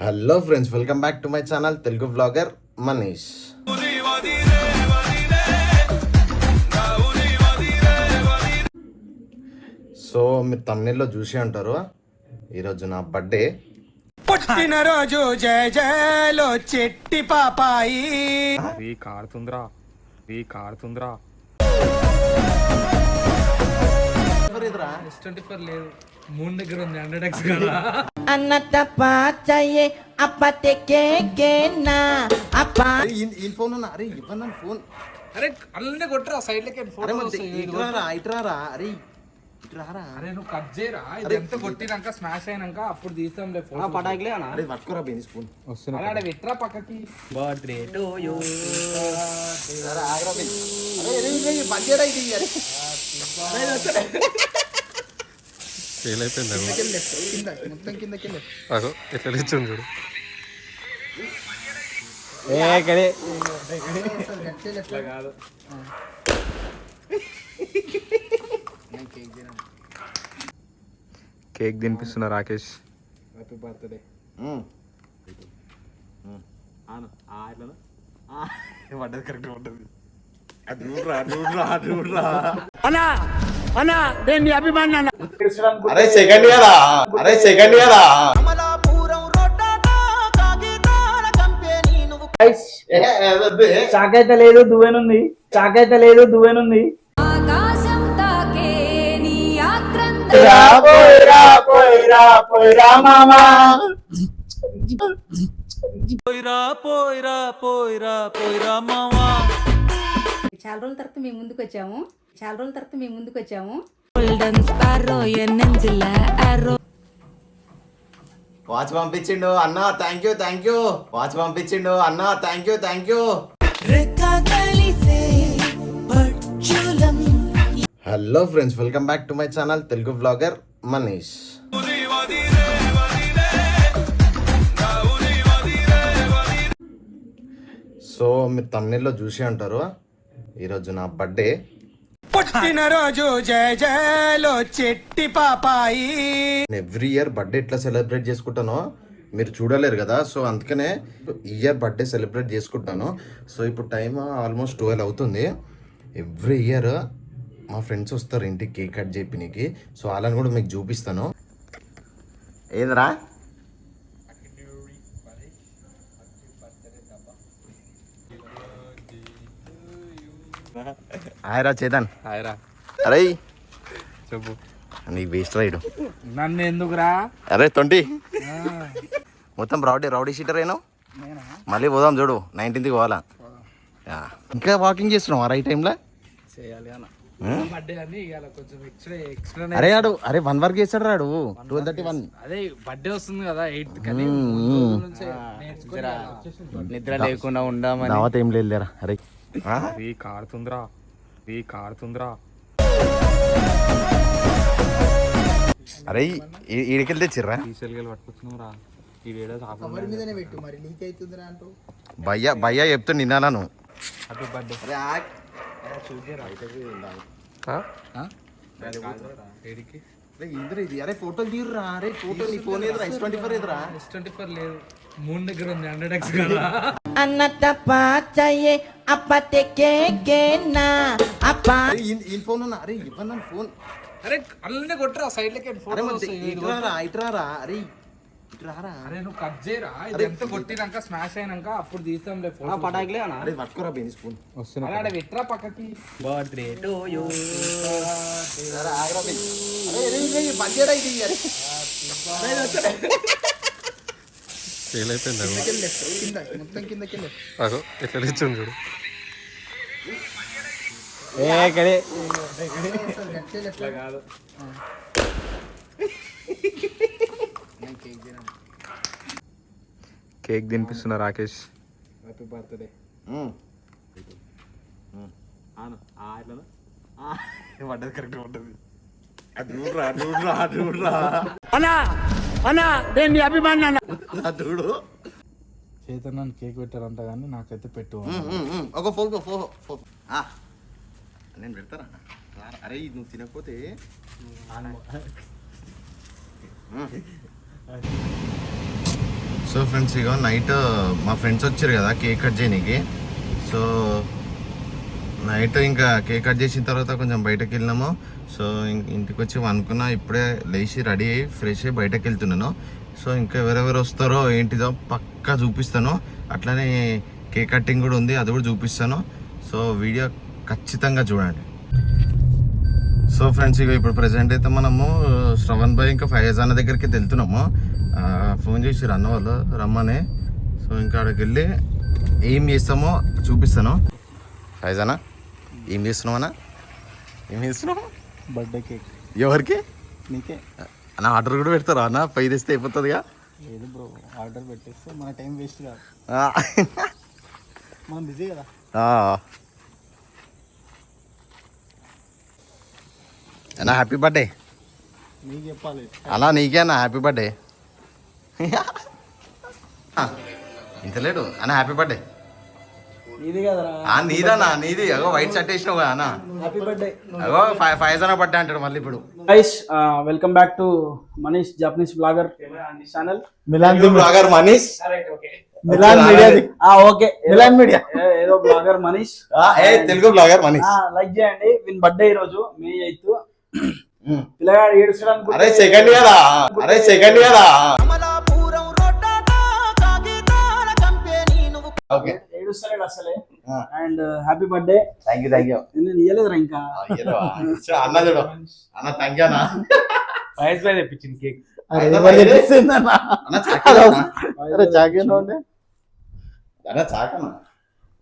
Hello friends, welcome back to my channel Telugu vlogger Manish. So మీరు తమిళలో చూసి ఉంటారు, ఈరోజు నా బర్త్డే. పుట్టినరోజు జయ జయలో చెట్టి పాపాయి కారుతుందిరా లేదు మూడు దగ్గర ఉంది 100x కదా అన్నత పాచయే అప్పతే కేకేనా అప్ప ఈ ఫోన్ అన్న, అరే ఇవ్వన్న ఫోన్. అరే అల్లనే కొట్టరా సైడ్ లకి ఇట్రారా, అరే ఇట్రారా. అరే నువ్వు కట్ చేయరా, ఇది ఎంత కొట్టినాక స్మాష్ అయినాక అప్పుడు తీస్తాంలే ఫోటో. పటాకులే అన్న అరే పట్టుకోరా బెని స్పూన్. అరే ఆడ విట్రా పక్కకి. బర్త్డే టు యూ ఫెయిల్ అయిపోయింది మొత్తం కిందకి ఎట్లా ఇచ్చాను చూడు. కేక్ తినిపిస్తున్నా రాకేష్. Happy birthday. పడ్డది కరెక్ట్ పడ్డది. అరే సెకండ్ కదా, అరే సెకండ్ కదా. చాకైతే లేదు దువ్వెనుంది ఆకాశం తాకే నీ చాలా రోజుల తర్వాత మేము ముందుకు వచ్చాము వాచ్ పంపించిండు అన్న, థ్యాంక్ యూ. వాచ్ పంపించిండు అన్న, thank you. Hello friends, welcome back to my channel Telugu vlogger Manish. So మీరు తమిళలో చూసి ఉంటారు, ఈరోజు నా బర్త్డే. పుట్టినరోజు జయ జయలో చెట్టి పాపాయి. ఎవ్రీ ఇయర్ బర్త్డే ఎట్లా సెలబ్రేట్ చేసుకుంటానో మీరు చూడలేరు కదా, సో అందుకనే ఇయర్ బర్త్డే సెలబ్రేట్ చేసుకుంటాను. సో ఇప్పుడు టైం ఆల్మోస్ట్ 12 అవుతుంది. ఎవ్రీ ఇయర్ మా ఫ్రెండ్స్ వస్తారు ఇంటికి కేక్ కట్ చేపినికి. సో వాళ్ళని కూడా మీకు చూపిస్తాను. ఏంద్రా హాయ్రా చేతన్. హాయ్రా. అరే చెప్పు. నీకు వేస్ట్ రైడు. నన్ను ఎందుకురా? అరే 20 మొత్తం రౌడీ షీటర్ అయినా. మళ్ళీ పోదాం చూడు, 19th పోవాలా. ఇంకా వాకింగ్ చేస్తున్నావు రైట్ టైంలో. చేయాలి అన్న బర్త్డే అని ఇవాళ కొంచెం ఎక్స్ట్రా. అరే 1 వరకు చేస్తాడు రాడు. 12:31. అదే బర్త్డే వస్తుంది కదా 8th కానీ నిద్ర లేకుండా ఉండమని దావత్ ఏం లేదులేరా. అరే కారుతుందిరా అరే ఈడికెళ్ళి తెచ్చిర్రా. తీసుకెళ్ళి పట్టుకొచ్చినాం రా. ఈ వేడ భయ్యా చెప్తూ నిన్నాను. Happy birthday. అరే ఫోటోలు తీరురా. అరే ఫోటో నీ ఫోన్ ఎదురా, S24 ఎదురా. S24 లేదు మూడు దగ్గర ఉంది 100x కదా. అన్నత పాచయే అప్పతే కేకేనా అప్ప ఈ ఫోన్ అన్న, అరే ఇవ్వన్న ఫోన్. అరే అల్లనే కొట్టరా సైడ్ లకి ఫోటో. ఇట్రారా, అరే ఇట్రారా. అరే నువ్వు కట్ చేయరా, ఇది ఎంత కొట్టినాక స్మాష్ అయినాక అప్పుడు తీస్తాంలే ఫోటో. పటాకులే అన్న అరే పట్టుకోరా బెని స్పూన్. అరే ఆడ విట్రా పక్కకి. బర్త్డే టు యూ ఫెయిల్ అయిపోయింది మొత్తం కిందకి ఎట్లా ఇచ్చాను చూడు. కేక్ తినిపిస్తున్నా రాకేష్. Happy birthday. పడ్డది కరెక్ట్ పడ్డది. చూడు చైతన్యాన్ని కేక్ పెట్టారంట కానీ నాకైతే పెట్టు. ఒక ఫోన్ నేను పెడతారా. అరే నువ్వు తినకపోతే సో ఫ్రెండ్స్ ఇక నైట్ మా ఫ్రెండ్స్ వచ్చారు కదా కేక్ కట్ చేయడానికి. సో నైట్ ఇంకా కేక్ కట్ చేసిన తర్వాత కొంచెం బయటకు వెళ్ళినాము. సో ఇంటికి వచ్చి అనుకున్నా, ఇప్పుడే లేచి రెడీ అయ్యి ఫ్రెష్ అయ్యి బయటకు వెళ్తున్నాను. సో ఇంకా ఎవరెవరు వస్తారో ఏంటిదో పక్కా చూపిస్తాను. అట్లనే కేక్ కటింగ్ కూడా ఉంది, అది కూడా చూపిస్తాను. సో వీడియో ఖచ్చితంగా చూడండి. సో ఫ్రెండ్స్ ఇక ఇప్పుడు ప్రజెంట్ అయితే మనము శ్రవణ్ భాయ్ ఇంకా ఫైజ్ అన్న దగ్గరికి వెళ్తున్నాము. ఫోన్ చేసి అన్న వాళ్ళు రమ్మని. సో ఇంకా అక్కడికి వెళ్ళి ఏం చేస్తామో చూపిస్తాను. ఫైజ్ అన్న ఏం చేస్తున్నావు అన్న? ఏం చేస్తున్నావు? బర్త్డే కేక్ ఎవరికి? నీకే. అన్న ఆర్డర్ కూడా పెడతారా అన్న? పై తెస్తే అయిపోతుందిగా. లేదు బ్రో, ఆర్డర్ పెట్టేస్తే మన టైం వేస్ట్ కాదు, మనం బిజీ కదా. అన్న హ్యాపీ బర్త్డే. నీకు చెప్పాలి అలా నీకే అన్న హ్యాపీ బర్త్డే. ఇంత లేడు అన్న హ్యాపీ బర్త్డే. నీది కదరా. నీదన్నా నీది. అగో వైట్ షర్ట్ వేసినావు కదా అన్న. Happy birthday. అగో ఫైజ్ అన్న బర్త్డే అంటాడు మళ్ళీ ఇప్పుడు. Guys welcome back to Manish Japanese blogger channel. Blogger Manish. Milan media. Okay, Milan media ఏదో blogger Manish. Telugu blogger Manish. Like చేయండి. విన్ బర్త్డే ఈ రోజు May 8th. పిల్లగాడు ఏడుస్తాడు. అరే సెకండ్ కదా. ఏడుస్తాడు అసలే. And happy birthday. Thank you. నేను ఇయ్యలేదురా ఇంకా. అన్న చూడు అన్న థ్యాంక్ యూ అన్న. ఫైజ్ బాయ్ తెప్పించింది కేక్.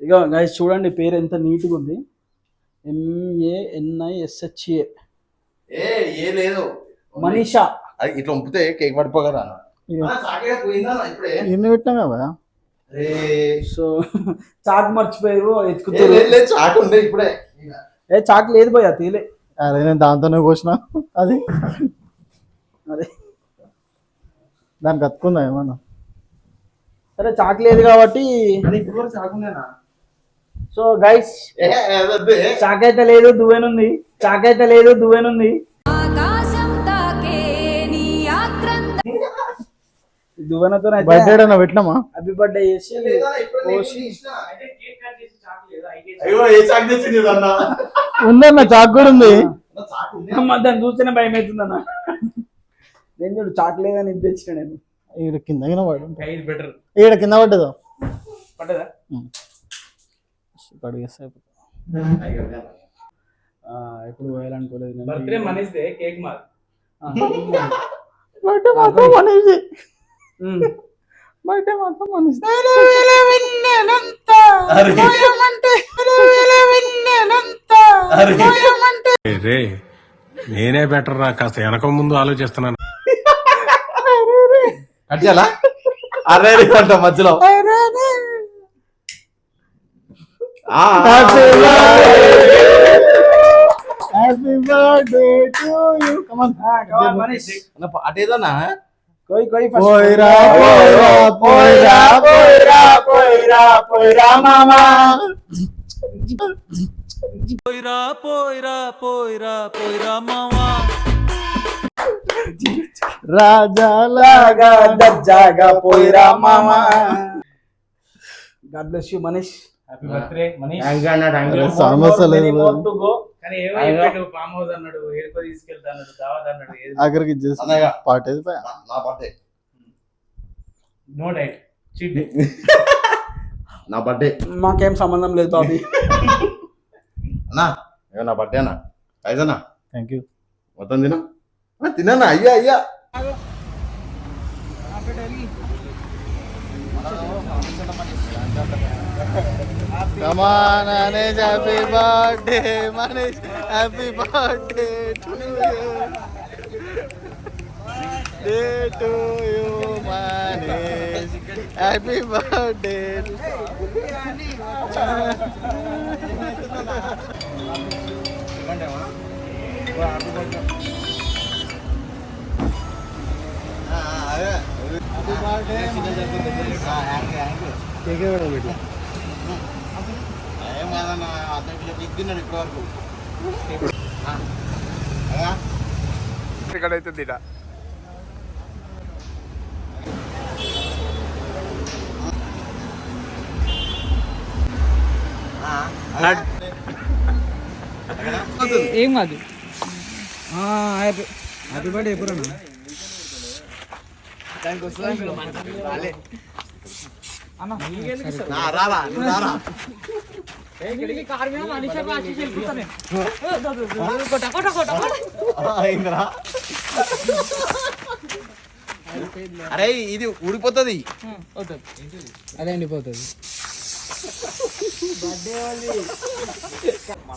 ఇక గైస్ చూడండి, పేరు ఎంత నీట్గా ఉంది. MANISHA ఏ లేదు మనీషా. ఇట్లా పంపితే కేక్ పడిపోగరా. ఇన్ని పెట్టినా కదా. సో చాక్ మర్చిపోయారు, ఎత్తుకుతారు. చాకు ఉంది ఇప్పుడే. చాక్ లేదు పోయా తీలే. అదే నేను దాంతోనే కోసిన. అది అదే దానికి అతుకుందా ఏమన్నా. సరే చాక్ లేదు కాబట్టి. సో గైస్ చాక్ అయితే లేదు, దువ్వెనుంది. ఆకాశం తాకే నీ ఆక్రంద దువ్వెనతో బర్త్డే పెట్టినామా? హ్యాపీ బర్త్డే చేసి కోసి ఉందన్న చాక్ కూడా ఉంది. దాన్ని చూస్తేనే భయం అవుతుందన్న. నేను చూడు చాక్ లేదని ఇది తెచ్చిన నేను. ఈడ కింద పడు. బెటర్ ఈడ కింద పడ్డదు. పడ్డదా? ఎప్పుడు పోయాలనుకోలేదు. బర్త్డే మనీష్దే, కేక్ మాది. బర్త్డే మాత్రం మనిషి. బర్త్డే మాత్రం మనిషి. నేనే బెటర్ రా, కాస్త వెనక ముందు ఆలోచిస్తున్నాను. అట్లా అరే అంట మధ్యలో. Happy birthday to you. Come on Manish. పాట ఏదన్నా కోయి పోయిరా పోయిరా పోయిరా పోయిరా పోయిరా పోయిరా మామా. రాజాలాగా దర్జాగా పోయిరా మామా. God bless you Manish. Happy birthday Manish. సమస్య లేదు. కానీ ఏమో చెప్పాడు, ఫామ్ హౌస్ అన్నాడు, ఏడుకో తీసుకెళ్తా అన్నాడు, దావత్ అన్నాడు. ఆఖరికి పాట ఏది నా birthday. No diet, cheat day. నా బర్త్డే. మాకేం సంబంధం లేదు బాబీ. అన్నా నా బర్త్డే అన్న. అయిదన్నా థ్యాంక్ యూ. మొత్తం తిన్నా. అయ్యా Come on, Manish, happy birthday, Manish, happy birthday to you. Day to you, Manish, happy birthday. ఇక్కడైతే దిట ఏం కాదు హ్యాపీ బర్త్డే ఎప్పుడు అరే ఇది ఊడిపోతుంది. అదే ఎండిపోతుంది.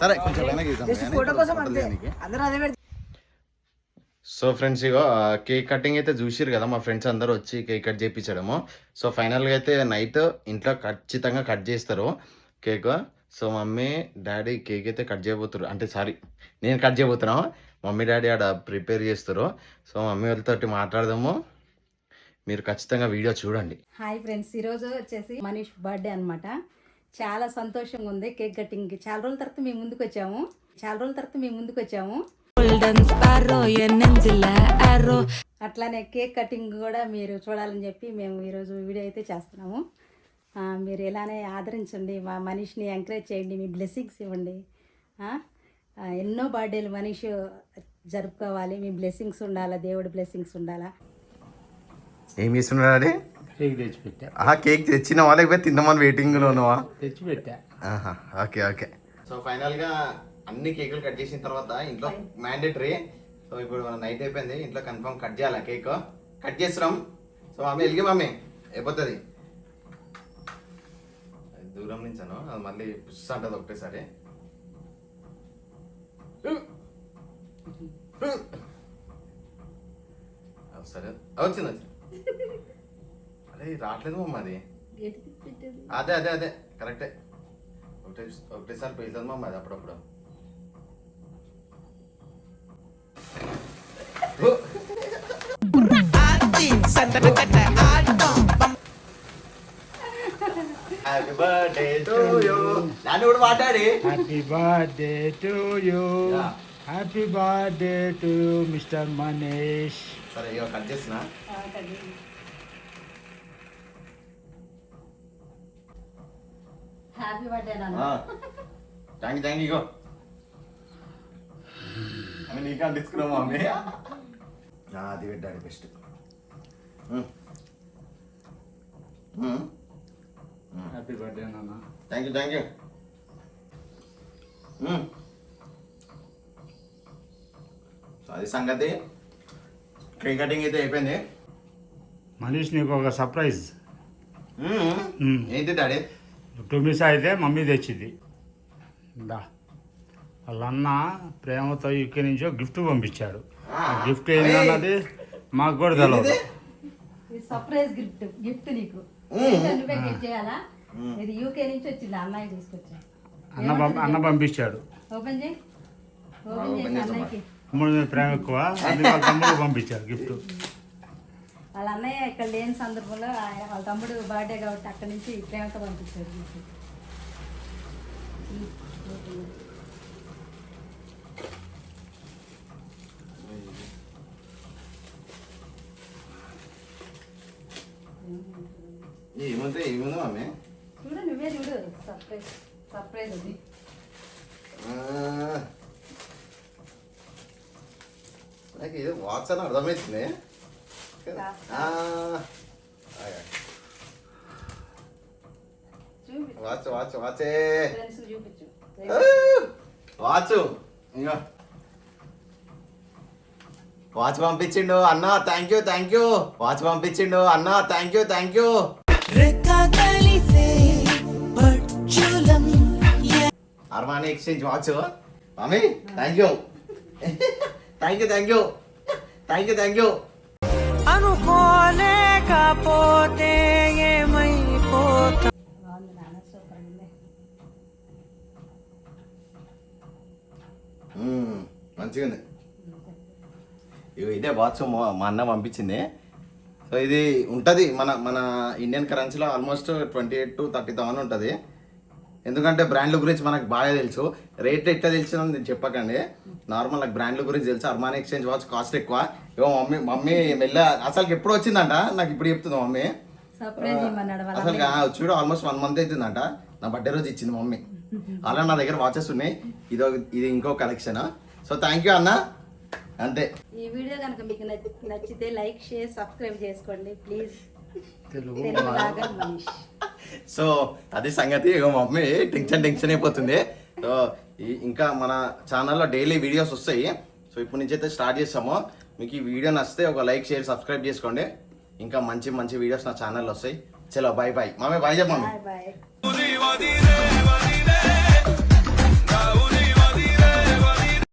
సరే కొంచెం వెనక్కి సో ఫ్రెండ్స్ ఇగో కేక్ కటింగ్ అయితే చూసిరు కదా, మా ఫ్రెండ్స్ అందరూ వచ్చి కేక్ కట్ చేయించడము. సో ఫైనల్గా అయితే నైట్ ఇంట్లో ఖచ్చితంగా కట్ చేస్తారు cake. So mummy daddy cake అయితే కట్ చేయబోతారు, అంటే సారీ నేను కట్ చేయబోతున్నాను, మమ్మీ డాడీ ఆడ ప్రిపేర్ చేస్తారు. సో మమ్మీ వాళ్ళతో మాట్లాడదాము, మీరు ఖచ్చితంగా వీడియో చూడండి. హాయ్ ఫ్రెండ్స్, ఈరోజు వచ్చేసి మనీష్ బర్త్డే అనమాట. చాలా సంతోషంగా ఉంది. కేక్ కటింగ్కి చాలా రోజుల తర్వాత మేము ముందుకు వచ్చాము. అట్లానే కేక్ కటింగ్ కూడా మీరు చూడాలని చెప్పి మేము ఈరోజు వీడియో అయితే చేస్తున్నాము. మీరు ఇలానే ఆదరించండి, మా మనీష్ని ఎంకరేజ్ చేయండి, మీ బ్లెస్సింగ్స్ ఇవ్వండి. ఎన్నో బర్త్డేలు మనీష్ జరుపుకోవాలి, మీ బ్లెస్సింగ్స్ ఉండాలా, దేవుడి బ్లెస్సింగ్స్ ఉండాలా. ఏం చేస్తున్నాడు డాడీ? కేక్ తెచ్చిపెట్టా. కేక్ తెచ్చిన లేకపోతే తిందామని వెయిటింగ్లో ఉన్నావా? తెచ్చిపెట్టా. Okay okay. సో ఫైనల్గా అన్ని కేకులు కట్ చేసిన తర్వాత ఇంట్లో మ్యాండేటరీ. సో ఇప్పుడు నైట్ అయిపోయింది, ఇంట్లో కన్ఫర్మ్ కట్ చేయాలి కేక్. కట్ చేస్తున్నాం. సో మమ్మీ వెలిగి మమ్మీ అయిపోతుంది. దూరం నుంచాను, అది మళ్ళీ పుష్ అంటది ఒకటేసారి. సరే వచ్చింది. అరే రావట్లేదు మమ్మ, అది అదే అదే అదే కరెక్టే. ఒకటేసారి పెళ్తుంది మమ్మ, అది అప్పుడప్పుడు. Happy birthday to you. నాన్న కూడా మాట్లాడి happy birthday to you. Happy birthday to mister Manish. సరే ఇక కట్ చేసిన. హ్యాపీ బర్త్డే థ్యాంక్ యూ ఇగో అని నీకు అంటించుకున్నావు మమ్మీ. అది పెట్టాడు బెస్ట్. హ్యాపీ బర్త్డే నాన్న. Thank you. సో అది సంగతి. కేక్ కటింగ్ అయితే అయిపోయింది. మనీష్ నీకు ఒక సర్ప్రైజ్. ఏంటి డాడీ? టుమిసా అయితే మమ్మీ తెచ్చింది. దా వాళ్ళ అన్న ప్రేమతో యూకే నుంచి గిఫ్ట్ పంపించాడు. ఆ గిఫ్ట్ ఏంటన్నది మాకు కూడా తెలియదు. సర్ప్రైజ్ గిఫ్ట్ నీకు. నువ్వే గిఫ్ట్ చేయాలా? ఇది యూకే నుంచి వచ్చింది, అన్నయ్య తీసుకొచ్చా. అన్న పంపించాడు. ఓపెన్ చేయి. ఓపెన్ చేసి అన్నయ్యకి. తమ్ముడు మీద ప్రేమ ఎక్కువ, అందుకే వాళ్ళ తమ్ముడు పంపించాడు గిఫ్ట్. వాళ్ళ అన్నయ్య ఇక్కడ లేని సందర్భంలో వాళ్ళ తమ్ముడు బర్త్డే కాబట్టి అక్కడి నుంచి ప్రేమతో పంపించాడు గిఫ్ట్. ఏముంది మమ్మీ? చూడు, నువ్వే చూడు. సర్ప్రైజ్ అది. నాకు ఇది వాచ్ అని అర్థమవుతుంది. వాచే చూపించు. వాచ్ ఇంకా వాచ్ పంపించిండు అన్న. Thank you. వాచ్ పంపించిండు అన్న. Thank you. Armani exchange watch mummy. Thank you. అనుకోలేకపోతే ఏమైపోతా. బాగుంది నాన్న, సూపర్ ఉంది. మంచిగా ఉంది. ఇదే వాచ్ మా అన్న పంపించింది. సో ఇది ఉంటుంది మన ఇండియన్ కరెన్సీలో ఆల్మోస్ట్ 28,000 to 30,000 ఉంటుంది. ఎందుకంటే బ్రాండ్ల గురించి మనకు బాగా తెలుసు. రేట్ ఎట్లా తెలిసిందని నేను చెప్పకండి, నార్మల్ నాకు బ్రాండ్ల గురించి తెలుసు. అర్మానీ ఎక్స్చేంజ్ వాచ్ కాస్ట్ ఎక్కువ. ఇగో మమ్మీ మెల్ల అసలు ఎప్పుడు వచ్చిందంట, నాకు ఇప్పుడు చెప్తుంది మమ్మీ. సర్ప్రైజ్ ఇవ్వమన్నాడు వాళ్ళ అసలు చూడు ఆల్మోస్ట్ 1 month అవుతుందంట. నా బర్త్డే రోజు ఇచ్చింది మమ్మీ. అలా నా దగ్గర వాచెస్ ఉన్నాయి, ఇది ఇంకో కలెక్షన్. సో థ్యాంక్ యూ అన్న. అంతే. ఈ వీడియో కనుక మీకు నచ్చితే లైక్ షేర్ సబ్స్క్రైబ్ చేసుకోండి ప్లీజ్. తెలుగు తెలుగులాగా మనీష్. సో అది సంగతి. ఇక మమ్మీ టెన్షన్ అయిపోతుంది. సో ఇంకా మన ఛానల్లో డైలీ వీడియోస్ వస్తాయి. సో ఇప్పుడు నుంచి అయితే స్టార్ట్ చేస్తాము. మీకు ఈ వీడియో నచ్చితే ఒక లైక్ షేర్ సబ్స్క్రైబ్ చేసుకోండి. ఇంకా మంచి వీడియోస్ నా ఛానల్లో వస్తాయి. చలో బాయ్ బాయ్. మమ్మీ బాయ్ చెప్పమ్మీ. Bye bye.